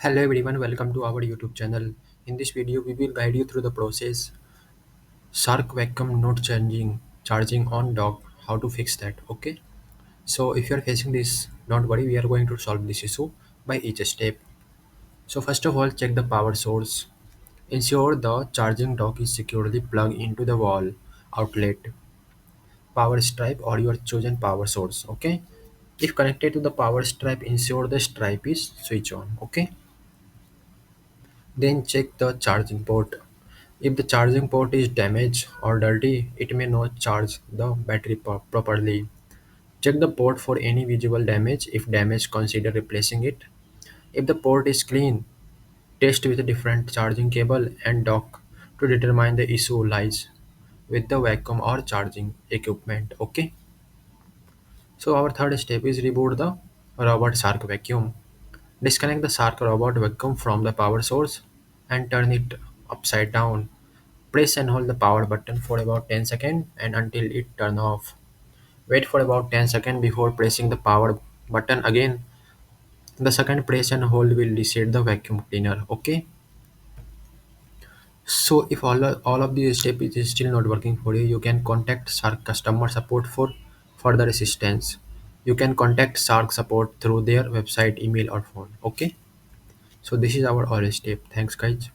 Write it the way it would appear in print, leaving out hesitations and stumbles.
Hello everyone, welcome to our YouTube channel. In this video, we will guide you through the process Shark vacuum not charging on dock. How to fix that? Okay. So if you are facing this, don't worry. We are going to solve this issue by each step. So first of all, check the power source. Ensure the charging dock is securely plugged into the wall outlet, power stripe, or your chosen power source. Okay. If connected to the power stripe, ensure the stripe is switch on. Okay. Then check the charging port. If the charging port is damaged or dirty, it may not charge the battery properly. Check the port for any visible damage. If damaged, consider replacing it. If the port is clean, test with a different charging cable and dock to determine the issue lies with the vacuum or charging equipment. Okay. So our third step is reboot the robot Shark vacuum. Disconnect the Shark robot vacuum from the power source and turn it upside down. Press and hold the power button for about 10 seconds and until it turns off. Wait for about 10 seconds before pressing the power button again. The second press and hold will reset the vacuum cleaner. Okay. So if all of these steps is still not working for you, you can contact Shark customer support for further assistance. You can contact Shark support through their website, email or phone. Okay. So this is our all step. Thanks guys.